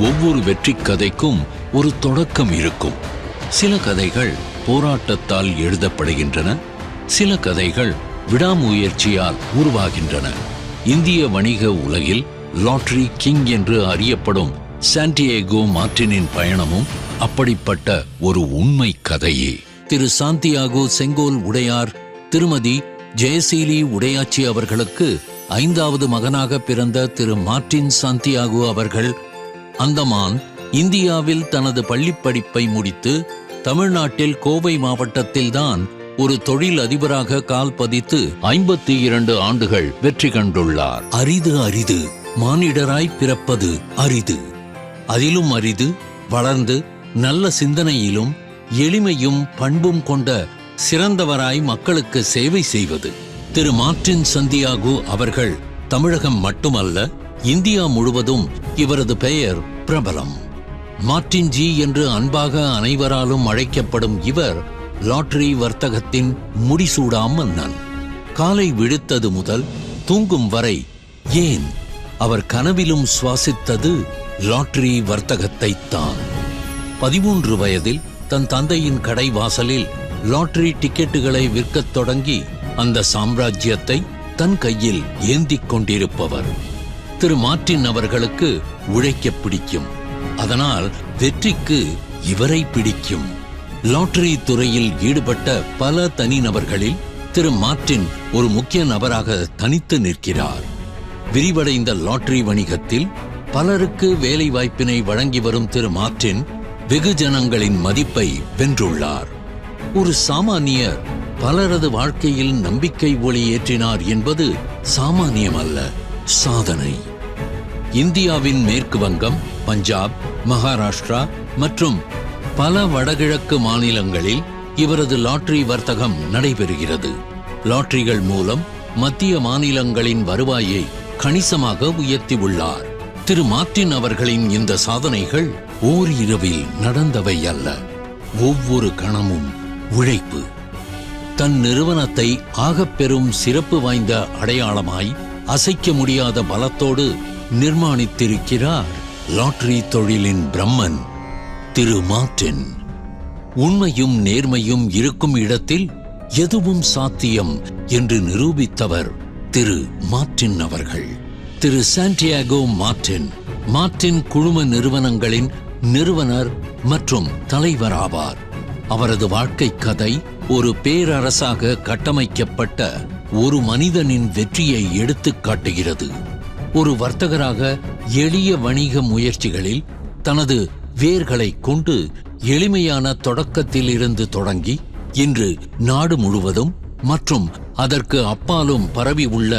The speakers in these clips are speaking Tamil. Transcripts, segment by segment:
ஒவ்வொரு வெற்றி கதைக்கும் ஒரு தொடக்கம் இருக்கும். சில கதைகள் போராட்டத்தால் எழுதப்படுகின்றன, சில கதைகள் விடாமுயற்சியால் உருவாகின்றன. இந்திய வணிக உலகில் லாட்டரி கிங் என்று அறியப்படும் சாண்டியாகோ மார்டினின் பயணமும் அப்படிப்பட்ட ஒரு உண்மை கதையே. திரு சாந்தியாகோ செங்கோல் உடையார் திருமதி ஜெயசீலி உடையாச்சி அவர்களுக்கு 5வது மகனாக பிறந்த திரு மார்டின் சாந்தியாகோ அவர்கள் அந்தமான் இந்தியாவில் தனது பள்ளிப்படிப்பை முடித்து தமிழ்நாட்டில் கோவை மாவட்டத்தில்தான் ஒரு தொழில் அதிபராக கால் பதித்து 52 ஆண்டுகள் வெற்றி கண்டுள்ளார். அரிது மானிடராய் பிறப்பது அரிது. அதிலும் அரிது வளர்ந்து நல்ல சிந்தனையிலும் எளிமையும் பண்பும் கொண்ட சிறந்தவராய் மக்களுக்கு சேவை செய்வது. திரு மார்டின் சாந்தியாகோ அவர்கள் தமிழகம் மட்டுமல்ல, இந்தியா முழுவதும் இவரது பெயர் பிரபலம். மார்டின் ஜி என்று அன்பாக அனைவராலும் அழைக்கப்படும் இவர் லாட்டரி வர்த்தகத்தின் முடிசூடா மன்னன். காலை விழுத்தது முதல் தூங்கும் வரை, ஏன் அவர் கனவிலும் சுவாசித்தது லாட்டரி வர்த்தகத்தைத்தான். 13 வயதில் தன் தந்தையின் கடை வாசலில் லாட்டரி டிக்கெட்டுகளை விற்கத் தொடங்கி அந்த சாம்ராஜ்யத்தை தன் கையில் ஏந்திக் கொண்டிருப்பவர். திரு மார்டின் அவர்களுக்கு உழைக்க பிடிக்கும். அதனால் வெற்றிக்கு இவரை பிடிக்கும். லாட்டரி துறையில் ஈடுபட்ட பல தனிநபர்களில் திரு மார்டின் ஒரு முக்கிய நபராக தனித்து நிற்கிறார். விரிவடைந்த லாட்டரி வணிகத்தில் பலருக்கு வேலை வாய்ப்பினை வழங்கி வரும் திரு மார்டின் வெகுஜனங்களின் மதிப்பை வென்றுள்ளார். ஒரு சாமானியர் பலரது வாழ்க்கையில் நம்பிக்கை ஒளி ஏற்றினார் என்பது சாமானியமல்ல, சாதனை. இந்தியாவின் மேற்கு வங்கம், பஞ்சாப், மகாராஷ்டிரா மற்றும் பல வடகிழக்கு மாநிலங்களில் இவரது லாட்டரி வர்த்தகம் நடைபெறுகிறது. லாட்டரிகள் மூலம் மத்திய மாநிலங்களின் வருவாயை கணிசமாக உயர்த்தியுள்ளார். திரு மார்டின் அவர்களின் இந்த சாதனைகள் ஓரிரவில் நடந்தவை அல்ல. ஒவ்வொரு கணமும் உழைப்பு. தன் நிறுவனத்தை ஆகப்பெரும் சிறப்பு வாய்ந்த அடையாளமாய் அசைக்க முடியாத பலத்தோடு நிர்மாணித்திருக்கிறார் லாட்டரி தொழிலின் பிரம்மன் திரு மார்டின். உண்மையும் நேர்மையும் இருக்கும் இடத்தில் எதுவும் சாத்தியம் என்று நிரூபித்தவர் திரு மார்டின் அவர்கள். திரு சாண்டியாகோ மார்டின் குழும நிறுவனங்களின் நிறுவனர் மற்றும் தலைவர் ஆவார். அவரது வாழ்க்கை கதை ஒரு பேரரசாக கட்டமைக்கப்பட்ட ஒரு மனிதனின் வெற்றியை எடுத்துக் காட்டுகிறது. ஒரு வர்த்தகராக எளிய வணிக முயற்சிகளில் தனது வேர்களை கொண்டு எளிமையான தொடக்கத்தில் இருந்து தொடங்கி இன்று நாடு முழுவதும் மற்றும் அதற்கு அப்பாலும் பரவி உள்ள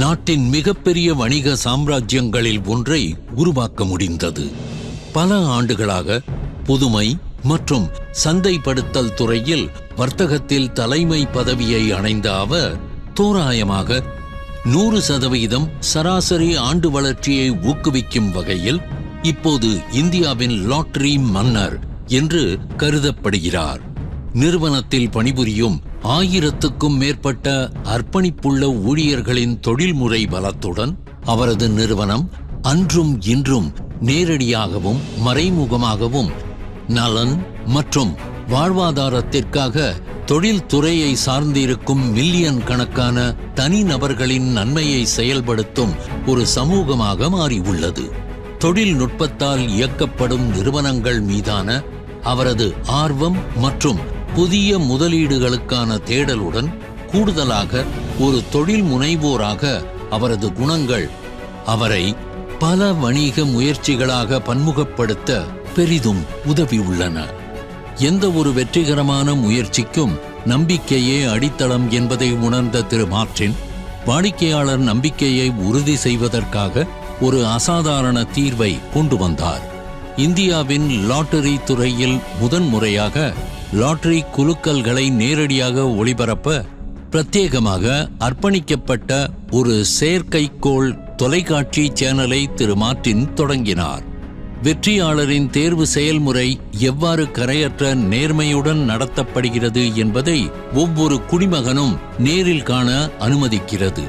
நாட்டின் மிகப்பெரிய வணிக சாம்ராஜ்யங்களில் ஒன்றை உருவாக்க முடிந்தது. பல ஆண்டுகளாக புதுமை மற்றும் சந்தைப்படுத்தல் துறையில் வர்த்தகத்தில் தலைமை பதவியை அடைந்த அவர் தோராயமாக 100% சராசரி ஆண்டு வளர்ச்சியை ஊக்குவிக்கும் வகையில் இப்போது இந்தியாவின் லாட்டரி மன்னர் என்று கருதப்படுகிறார். நிறுவனத்தில் பணிபுரியும் 1000க்கும் மேற்பட்ட அர்ப்பணிப்புள்ள ஊழியர்களின் தொழில்முறை பலத்துடன் அவரது நிறுவனம் அன்றும் இன்றும் நேரடியாகவும் மறைமுகமாகவும் நலன் மற்றும் வாழ்வாதாரத்திற்காக தொழில்துறையை சார்ந்திருக்கும் மில்லியன் கணக்கான தனிநபர்களின் நன்மையை செயல்படுத்தும் ஒரு சமூகமாக மாறியுள்ளது. தொழில்நுட்பத்தால் இயக்கப்படும் நிறுவனங்கள் மீதான அவரது ஆர்வம் மற்றும் புதிய முதலீடுகளுக்கான தேடலுடன் கூடுதலாக ஒரு தொழில் முனைவோராக அவரது குணங்கள் அவரை பல வணிக முயற்சிகளாக பன்முகப்படுத்த பெரிதும் உதவியுள்ளன. எந்த ஒரு வெற்றிகரமான முயற்சிக்கும் நம்பிக்கையே அடித்தளம் என்பதை உணர்ந்த திரு மார்டின் வாடிக்கையாளர் நம்பிக்கையை உறுதி செய்வதற்காக ஒரு அசாதாரண தீர்வை கொண்டு வந்தார். இந்தியாவின் லாட்டரி துறையில் முதன்முறையாக லாட்டரி குலுக்கல்களை நேரடியாக ஒளிபரப்ப பிரத்யேகமாக அர்ப்பணிக்கப்பட்ட ஒரு செயற்கைக்கோள் தொலைக்காட்சி சேனலை திரு மார்டின் தொடங்கினார். வெற்றியாளரின் தேர்வு செயல்முறை எவ்வாறு கரையற்ற நேர்மையுடன் நடத்தப்படுகிறது என்பதை ஒவ்வொரு குடிமகனும் நேரில் காண அனுமதிக்கிறது.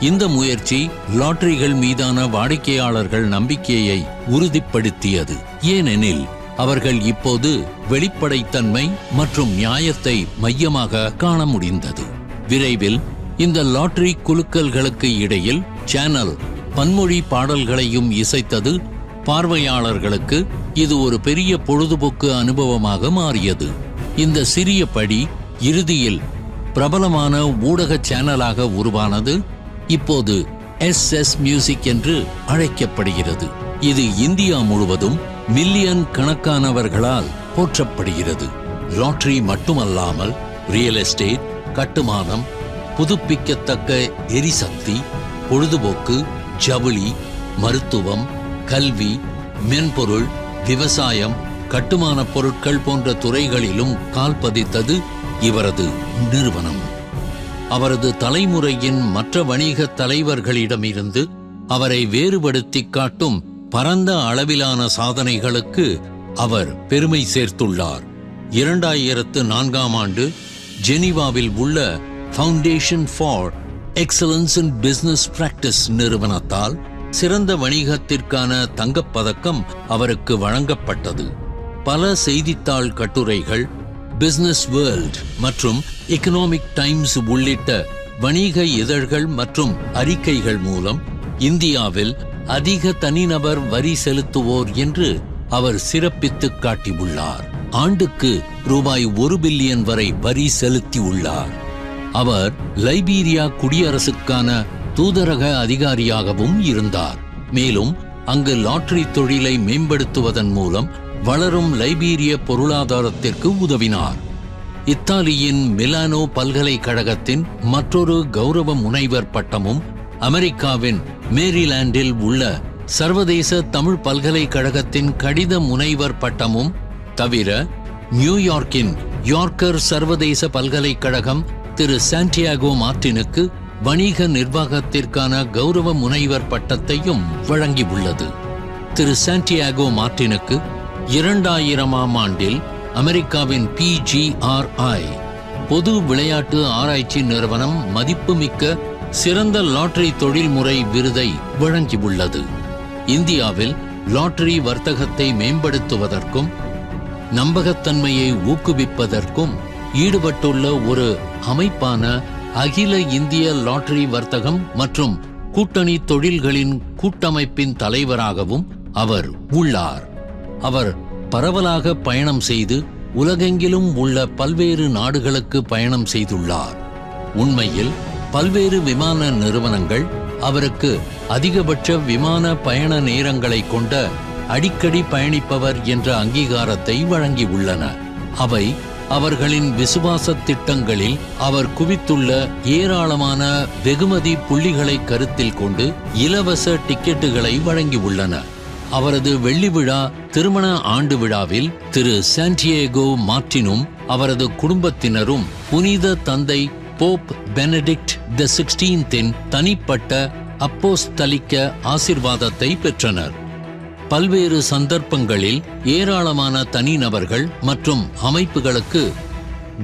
இந்த முயற்சி லாட்டரிகள் மீதான வாடிக்கையாளர்கள் நம்பிக்கையை உறுதிப்படுத்தியது. ஏனெனில் அவர்கள் இப்போது வெளிப்படைத்தன்மை மற்றும் நியாயத்தை மையமாக காண முடிந்தது. விரைவில் இந்த லாட்டரி குலுக்கல்களுக்கு இடையில் சேனல் பன்மொழி பாடல்களையும் இசைத்தது. பார்வையாளர்களுக்கு இது ஒரு பெரிய பொழுதுபோக்கு அனுபவமாக மாறியது. இந்த சிறிய படி இறுதியில் பிரபலமான ஊடக சேனலாக உருவானது. இப்போது SS மியூசிக் என்று அழைக்கப்படுகிறது. இது இந்தியா முழுவதும் மில்லியன் கணக்கானவர்களால் போற்றப்படுகிறது. லாட்டரி மட்டுமல்லாமல் ரியல் எஸ்டேட், கட்டுமானம், புதுப்பிக்கத்தக்க எரிசக்தி, பொழுதுபோக்கு, ஜவுளி, மருத்துவம், கல்வி, மென்பொருள், விவசாயம், கட்டுமான பொருட்கள் போன்ற துறைகளிலும் கால் பதித்தது இவரது நிறுவனம். அவரது தலைமுறையின் மற்ற வணிக தலைவர்களிடமிருந்து அவரை வேறுபடுத்தி காட்டும் பரந்த அளவிலான சாதனைகளுக்கு அவர் பெருமை சேர்த்துள்ளார். 2004ஆம் ஆண்டு ஜெனீவாவில் உள்ள foundation for excellence in business practice நிறுவனத்தால் சிறந்த வணிகத்திற்கான தங்கப்பதக்கம் அவருக்கு வழங்கப்பட்டது. பல செய்தித்தாள் கட்டுரைகள், பிசினஸ் வேர்ல்ட் மற்றும் எகனாமிக் டைம்ஸ் உள்ளிட்ட வணிக இதழ்கள் மற்றும் அறிக்கைகள் மூலம் இந்தியாவில் அதிக தனிநபர் வரி செலுத்துவோர் என்று அவர் சிறப்பித்து காட்டியுள்ளார். ஆண்டுக்கு ரூபாய் 1 பில்லியன் வரை வரி செலுத்தியுள்ளார். அவர் லைபீரியா குடியரசுக்கான தூதரக அதிகாரியாகவும் இருந்தார். மேலும் அங்கு லாட்டரி தொழிலை மேம்படுத்துவதன் மூலம் வளரும் லைபீரிய பொருளாதாரத்திற்கு உதவினார். இத்தாலியின் மிலானோ பல்கலைக்கழகத்தின் மற்றொரு கௌரவ முனைவர் பட்டமும், அமெரிக்காவின் மேரிலாண்டில் உள்ள சர்வதேச தமிழ் பல்கலைக்கழகத்தின் கடித முனைவர் பட்டமும் தவிர, நியூயார்க்கின் யார்க்கர் சர்வதேச பல்கலைக்கழகம் திரு சாண்டியாகோ மார்டினுக்கு வணிக நிர்வாகத்திற்கான கௌரவ முனைவர் பட்டத்தையும் வழங்கியுள்ளது. திரு சாண்டியாகோ மார்டினுக்கு 2000ஆம் ஆண்டில் அமெரிக்காவின் PGRI பொது விளையாட்டு ஆராய்ச்சி நிறுவனம் மதிப்புமிக்க சிறந்த லாட்டரி தொழில்முறை விருதை வழங்கியுள்ளது. இந்தியாவில் லாட்டரி வர்த்தகத்தை மேம்படுத்துவதற்கும் நம்பகத்தன்மையை ஊக்குவிப்பதற்கும் ஈடுபட்டுள்ள ஒரு அமைப்பான அகில இந்திய லாட்டரி வர்த்தகம் மற்றும் கூட்டணி தொழில்களின் கூட்டமைப்பின் தலைவராகவும் அவர் உள்ளார். அவர் பரவலாக பயணம் செய்து உலகெங்கிலும் உள்ள பல்வேறு நாடுகளுக்கு பயணம் செய்துள்ளார். உண்மையில் பல்வேறு விமான நிறுவனங்கள் அவருக்கு அதிகபட்ச விமான பயண நேரங்களை கொண்ட அடிக்கடி பயணிப்பவர் என்ற அங்கீகாரத்தை வழங்கியுள்ளன. அவை அவர்களின் விசுவாச திட்டங்களில் அவர் குவித்துள்ள ஏராளமான வெகுமதி புள்ளிகளை கருத்தில் கொண்டு இலவச டிக்கெட்டுகளை வழங்கியுள்ளன. அவரது வெள்ளி விழா திருமண ஆண்டு விழாவில் திரு சாண்டியாகோ மார்டினும் அவரது குடும்பத்தினரும் புனித தந்தை போப் பெனடிக்ட் தி 16 தனிப்பட்ட அப்போஸ்தலிக்க ஆசிர்வாதத்தை பெற்றனர். பல்வேறு சந்தர்ப்பங்களில் ஏராளமான தனிநபர்கள் மற்றும் அமைப்புகளுக்கு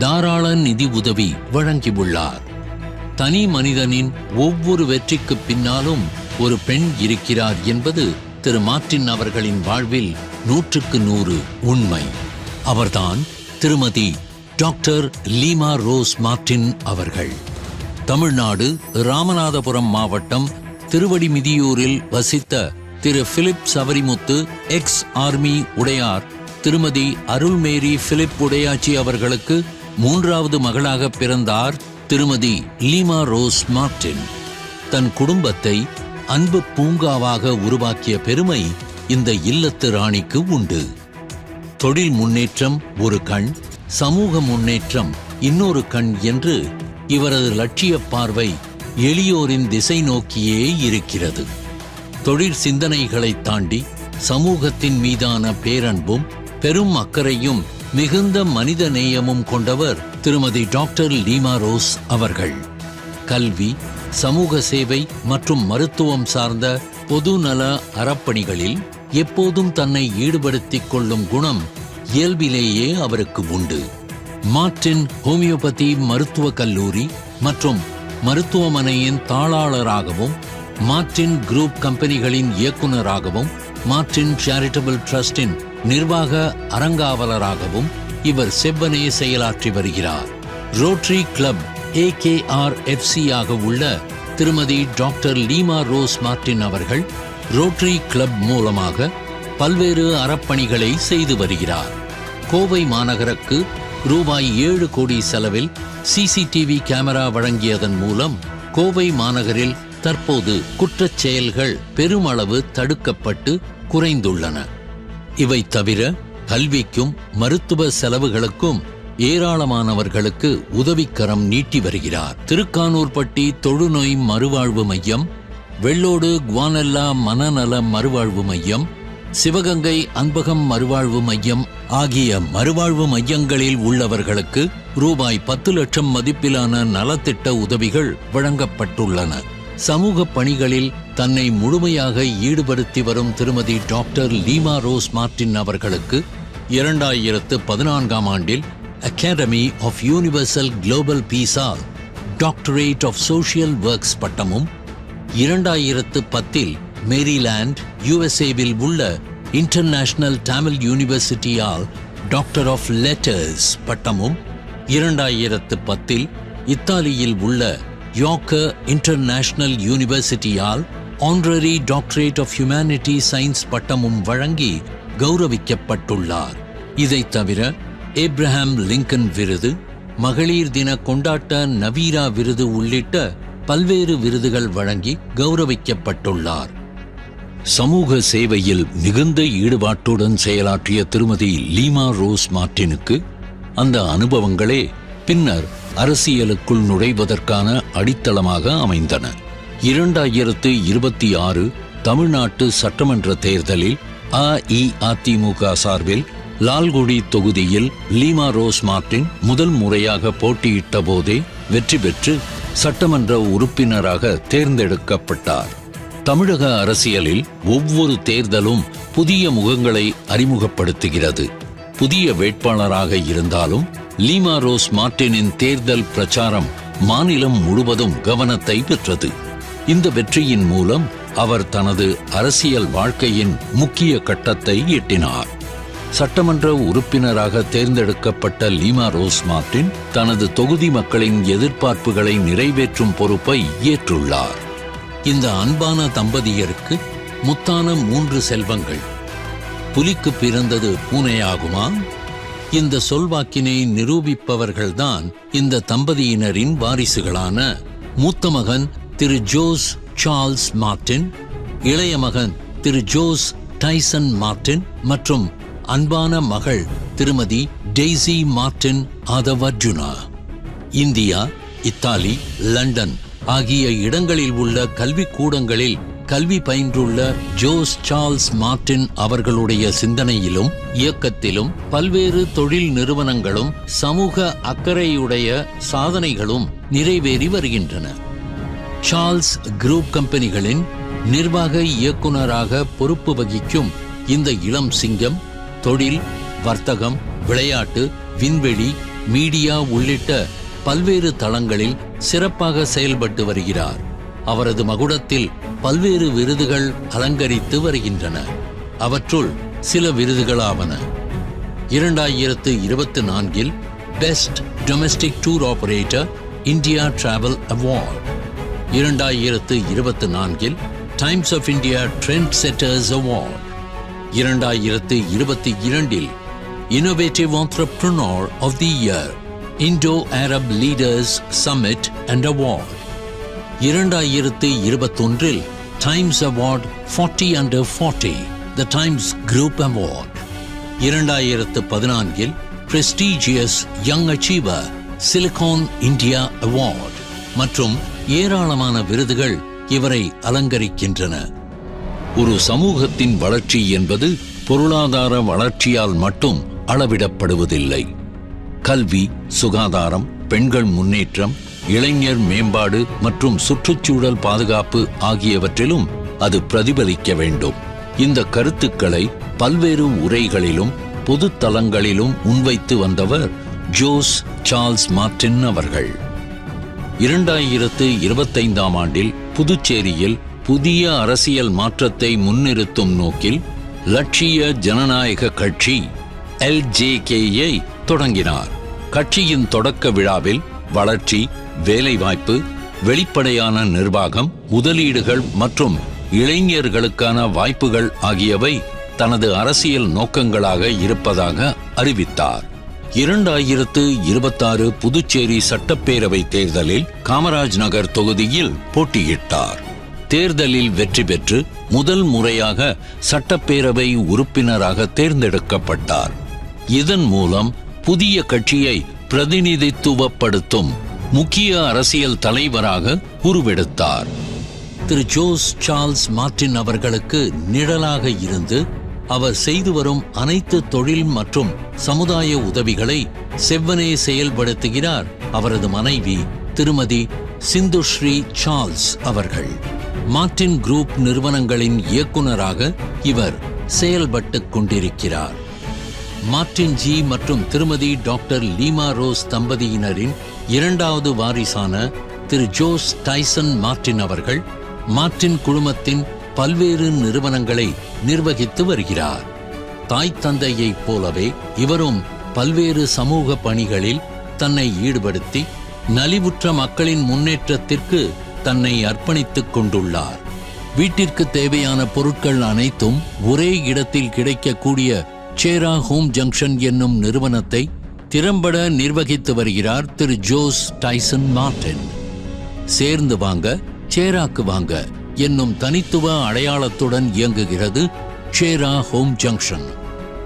தாராள நிதி உதவி வழங்கியுள்ளார். தனி மனிதனின் ஒவ்வொரு வெற்றிக்கு பின்னாலும் ஒரு பெண் இருக்கிறார் என்பது திரு மார்டின் அவர்களின் வாழ்வில் 100க்கு 100 உண்மை. அவர்தான் திருமதி டாக்டர் லீமா ரோஸ் மார்டின் அவர்கள். தமிழ்நாடு ராமநாதபுரம் மாவட்டம் திருவடிமிதியூரில் வசித்த திரு பிலிப் சவரிமுத்து எக்ஸ் ஆர்மி உடையார் திருமதி அருள்மேரி பிலிப் உடையாச்சி அவர்களுக்கு 3வது மகளாக பிறந்தார் திருமதி லீமா ரோஸ் மார்டின். தன் குடும்பத்தை அன்பு பூங்காவாக உருவாக்கிய பெருமை இந்த இல்லத்து ராணிக்கு உண்டு. தொழில் முன்னேற்றம் ஒரு கண், சமூக முன்னேற்றம் இன்னொரு கண் என்று இவரது லட்சிய பார்வை எளியோரின் திசை நோக்கியே இருக்கிறது. தொழில் சிந்தனைகளை தாண்டி சமூகத்தின் மீதான பேரன்பும் பெரும் அக்கறையும் மிகுந்த மனித நேயமும் கொண்டவர் திருமதி டாக்டர் லீமா ரோஸ் அவர்கள். கல்வி, சமூக சேவை மற்றும் மருத்துவம் சார்ந்த பொது நல அறப்பணிகளில் எப்போதும் தன்னை ஈடுபடுத்திக் கொள்ளும் குணம் இயல்பிலேயே அவருக்கு உண்டு. மார்டின் ஹோமியோபதி மருத்துவக் கல்லூரி மற்றும் மருத்துவமனையின் தாளாளராகவும் மார்டின் குரூப் கம்பெனிகளின் இயக்குநராகவும் மார்டின் சேரிட்டபிள் ட்ரஸ்டின் நிர்வாக அறங்காவலராகவும் இவர் செவ்வனே செயலாற்றி வருகிறார். ரோட்டரி கிளப் AKRFC ஆக உள்ள திருமதி டாக்டர் லீமா ரோஸ் மார்டின் அவர்கள் ரோட்டரி கிளப் மூலமாக பல்வேறு அறப்பணிகளை செய்து வருகிறார். கோவை மாநகருக்கு ரூபாய் 7 கோடி செலவில் CCTV கேமரா வழங்கியதன் மூலம் கோவை மாநகரில் தற்போது குற்றச் செயல்கள் பெருமளவு தடுக்கப்பட்டு குறைந்துள்ளன. இவை தவிர கல்விக்கும் மருத்துவ செலவுகளுக்கும் ஏராளமானவர்களுக்கு உதவிக்கரம் நீட்டி வருகிறார். திருக்கானூர்பட்டி தொழுநோய் மறுவாழ்வு மையம், வெள்ளோடு குவானெல்லா மனநல மறுவாழ்வு மையம், சிவகங்கை அன்பகம் மறுவாழ்வு மையம் ஆகிய மறுவாழ்வு மையங்களில் உள்ளவர்களுக்கு ரூபாய் 10 லட்சம் மதிப்பிலான நலத்திட்ட உதவிகள் வழங்கப்பட்டுள்ளன. சமூக பணிகளில் தன்னை முழுமையாக ஈடுபடுத்தி வரும் திருமதி டாக்டர் லீமா ரோஸ் மார்டின் அவர்களுக்கு 2014ஆம் ஆண்டில் அகாடமி ஆஃப் யூனிவர்சல் குளோபல் பீஸால் டாக்டரேட் ஆஃப் சோஷியல் ஒர்க்ஸ் பட்டமும், 2010இல் மேரிலாண்ட் USAவில் உள்ள இன்டர்நேஷனல் தமிழ் யூனிவர்சிட்டியால் டாக்டர் ஆஃப் லெட்டர்ஸ் பட்டமும், 2010இல் இத்தாலியில் உள்ள யார்க்கர் இன்டர்நேஷனல் யூனிவர்சிட்டியால் honorary doctorate of humanity science பட்டமும் வழங்கி கௌரவிக்கப்பட்டுள்ளார். இதை தவிர ஏப்ரஹாம் லிங்கன் விருது, மகளிர் தின கொண்டாட்ட நவீரா விருது உள்ளிட்ட பல்வேறு விருதுகள் வழங்கி கௌரவிக்கப்பட்டுள்ளார். சமூக சேவையில் மிகுந்த ஈடுபாட்டுடன் செயலாற்றிய திருமதி லீமா ரோஸ் மார்டினுக்கு அந்த அனுபவங்களே பின்னர் அரசியலுக்குள் நுழைவதற்கான அடித்தளமாக அமைந்தன. 2026 தமிழ்நாட்டு சட்டமன்ற தேர்தலில் அஇஅதிமுக சார்பில் லால்குடி தொகுதியில் லீமா ரோஸ் மார்டின் முதல் முறையாக போட்டியிட்ட போதே வெற்றி பெற்று சட்டமன்ற உறுப்பினராக தேர்ந்தெடுக்கப்பட்டார். தமிழக அரசியலில் ஒவ்வொரு தேர்தலும் புதிய முகங்களை அறிமுகப்படுத்துகிறது. புதிய வேட்பாளராக இருந்தாலும் லீமா ரோஸ் மார்டினின் தேர்தல் பிரச்சாரம் மாநிலம் முழுவதும் கவனத்தை பெற்றது. இந்த வெற்றியின் மூலம் அவர் தனது அரசியல் வாழ்க்கையின் முக்கிய கட்டத்தை எட்டினார். சட்டமன்ற உறுப்பினராக தேர்ந்தெடுக்கப்பட்ட லீமா ரோஸ் மார்டின் தனது தொகுதி மக்களின் எதிர்பார்ப்புகளை நிறைவேற்றும் பொறுப்பை ஏற்றுள்ளார். இந்த அன்பான தம்பதியருக்கு முத்தான 3 செல்வங்கள். புலிக்கு பிறந்தது பூனையாகுமா? இந்த சொல்வாக்கினை நிரூபிப்பவர்கள்தான் இந்த தம்பதியினரின் வாரிசுகளான மூத்த மகன் திரு ஜோஸ் சார்ல்ஸ் மார்டின், இளைய மகன் திரு ஜோஸ் டைசன் மார்டின் மற்றும் அன்பான மகள் திருமதி Daisy Martin Aadhav Arjuna. India, Italy, London ஆகிய இடங்களில் உள்ள கல்விக்கூடங்களில் கல்வி பயின்றுள்ள ஜோஸ் சார்ல்ஸ் மார்டின் அவர்களுடைய சிந்தனையிலும் இயக்கத்திலும் பல்வேறு தொழில் நிறுவனங்களும் சமூக அக்கறையுடைய சாதனைகளும் நிறைவேறி வருகின்றன. சார்ல்ஸ் குரூப் கம்பெனிகளின் நிர்வாக இயக்குநராக பொறுப்பு வகிக்கும் இந்த இளம் சிங்கம் தொழில், வர்த்தகம், விளையாட்டு, விண்வெளி, மீடியா உள்ளிட்ட பல்வேறு தளங்களில் சிறப்பாக செயல்பட்டு வருகிறார். அவரது மகுடத்தில் பல்வேறு விருதுகள் அலங்கரித்து வருகின்றன. அவற்றுள் சில விருதுகளாவன: 2024இல் best domestic tour operator India travel award, 2024இல் Times of India trend setters award, 2022இல் innovative entrepreneur of the year Indo Arab leaders summit and award, 2021இல் Times award 40 under 40 the Times group award, 2014இல் prestigious young achiever Silicon India award மற்றும் ஏராளமான விருதுகள் இவரை அலங்கரிக்கின்றன. ஒரு சமூகத்தின் வளர்ச்சி என்பது பொருளாதார வளர்ச்சியால் மட்டும் அளவிடப்படுவதில்லை. கல்வி, சுகாதாரம், பெண்கள் முன்னேற்றம், இளைஞர் மேம்பாடு மற்றும் சுற்றுச்சூழல் பாதுகாப்பு ஆகியவற்றிலும் அது பிரதிபலிக்க வேண்டும். இந்த கருத்துக்களை பல்வேறு உரைகளிலும் பொது தளங்களிலும் முன்வைத்து வந்தவர் ஜோஸ் சார்ல்ஸ் மார்டின் அவர்கள். 2025ஆம் ஆண்டில் புதுச்சேரியில் புதிய அரசியல் மாற்றத்தை முன்னிறுத்தும் நோக்கில் லட்சிய ஜனநாயக கட்சி LJK-யை தொடங்கினார். கட்சியின் தொடக்க விழாவில் வளர்ச்சி, வேலைவாய்ப்பு, வெளிப்படையான நிர்வாகம், முதலீடுகள் மற்றும் இளைஞர்களுக்கான வாய்ப்புகள் ஆகியவை தனது அரசியல் நோக்கங்களாக இருப்பதாக அறிவித்தார். 2026 புதுச்சேரி சட்டப்பேரவை தேர்தலில் காமராஜ் நகர் தொகுதியில் போட்டியிட்டார். தேர்தலில் வெற்றி பெற்று முதல் முறையாக சட்டப்பேரவை உறுப்பினராக தேர்ந்தெடுக்கப்பட்டார். இதன் மூலம் புதிய கட்சியை பிரதிநிதித்துவப்படுத்தும் முக்கிய அரசியல் தலைவராக உருவெடுத்தார். திரு ஜோஸ் சார்ல்ஸ் மார்ட்டின் அவர்களுக்கு நிழலாக இருந்து அவர் செய்து வரும் அனைத்து தொழில் மற்றும் சமுதாய உதவிகளை செவ்வனே செயல்படுத்துகிறார் அவரது மனைவி திருமதி சிந்துஸ்ரீ சார்ல்ஸ் அவர்கள். மார்ட்டின் குரூப் நிறுவனங்களின் இயக்குனராக இவர் செயல்பட்டுக் கொண்டிருக்கிறார். மார்ட்டின் ஜி மற்றும் திருமதி டாக்டர் லீமா ரோஸ் தம்பதியினரின் இரண்டாவது வாரிசான திரு ஜோஸ் டைசன் மார்ட்டின் அவர்கள் மார்ட்டின் குழுமத்தின் பல்வேறு நிறுவனங்களை நிர்வகித்து வருகிறார். தாய் தந்தையைப் போலவே இவரும் பல்வேறு சமூக பணிகளில் தன்னை ஈடுபடுத்தி நலிவுற்ற மக்களின் முன்னேற்றத்திற்கு தன்னை அர்ப்பணித்துக் கொண்டுள்ளார். வீட்டிற்கு தேவையான பொருட்கள் அனைத்தும் ஒரே இடத்தில் கிடைக்கக்கூடிய சேரா ஹோம் ஜங்ஷன் என்னும் நிறுவனத்தை திறம்பட நிர்வகித்து வருகிறார் திரு ஜோஸ் டைசன் மார்ட்டின். சேர்ந்து வாங்க, சேராக்கு வாங்க என்னும் தனித்துவ அடையாளத்துடன் இயங்குகிறது சேரா home junction.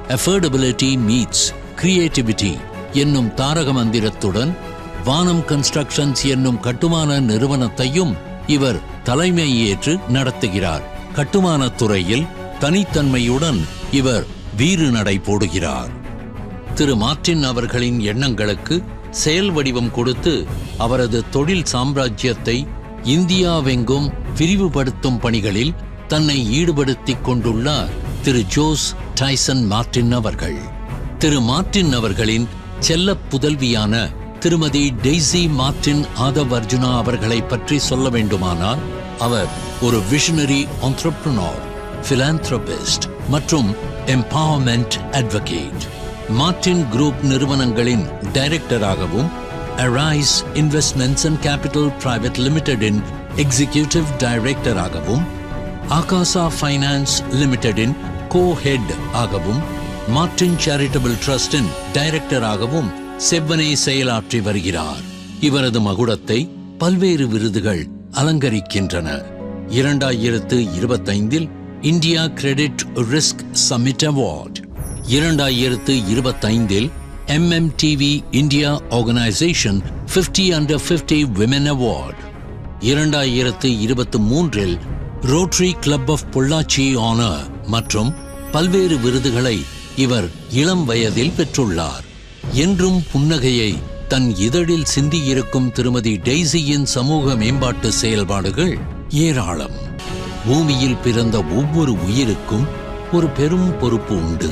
Affordability meets creativity என்னும் தாரக மந்திரத்துடன் வானம் கன்ஸ்ட்ரக்ஷன்ஸ் என்னும் கட்டுமான நிறுவனத்தையும் இவர் தலைமையேற்று நடத்துகிறார். கட்டுமானத் துறையில் தனித்தன்மையுடன் இவர் வீறு நடை போடுகிறார். திரு மார்ட்டின் அவர்களின் எண்ணங்களுக்கு செயல் வடிவம் கொடுத்து அவரது தொழில் சாம்ராஜ்யத்தை இந்தியாவெங்கும் விரிவுபடுத்தும் பணிகளில் தன்னை ஈடுபடுத்திக் கொண்டுள்ளார் திரு ஜோஸ் டைசன் மார்ட்டின் அவர்கள். திரு மார்ட்டின் அவர்களின் செல்ல புதல்வியான திருமதி டெய்சி மார்ட்டின் ஆதவ் அர்ஜுனா அவர்களை பற்றி சொல்ல வேண்டுமானால் அவர் ஒரு விஷனரி என்டர்பிரனர், பிலாந்திரோபிஸ்ட் மற்றும் எம்பவர்மெண்ட் அட்வொகேட். மார்ட்டின் குரூப் நிறுவனங்களின் டைரக்டராகவும் Arise investments and capital private லிமிடெடின் எக்ஸிகியூட்டிவ் டைரக்டராகவும் ஆகாசா ஃபைனான்ஸ் லிமிடெடின் கோ-ஹெட் ஆகவும் மார்ட்டின் சேரிட்டபிள் ட்ரஸ்டின் டைரக்டராகவும் செவ்வனே செயலாற்றி வருகிறார். இவரது மகுடத்தை பல்வேறு விருதுகள் அலங்கரிக்கின்றன. 2025 India credit risk summit award, 2025 MMTV India organisation 50 Under 50 Women award, 2023 rotary club of Pollachi honour மற்றும் பல்வேறு விருதுகளை இவர் இளம் வயதில் பெற்றுள்ளார். என்றும் புன்னகையை தன் இதழில் சிந்தியிருக்கும் திருமதி டெய்சியின் சமூக மேம்பாட்டு செயல்பாடுகள் ஏராளம். பூமியில் பிறந்த ஒவ்வொரு உயிருக்கும் ஒரு பெரும் பொறுப்பு உண்டு.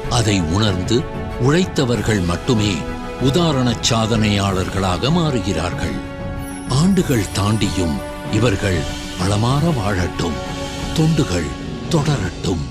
அதை உணர்ந்து உழைத்தவர்கள் மட்டுமே உதாரண சாதனையாளர்களாக மாறுகிறார்கள். ஆண்டுகள் தாண்டியும் இவர்கள் வளமாற வாழட்டும், தொண்டுகள் தொடரட்டும்.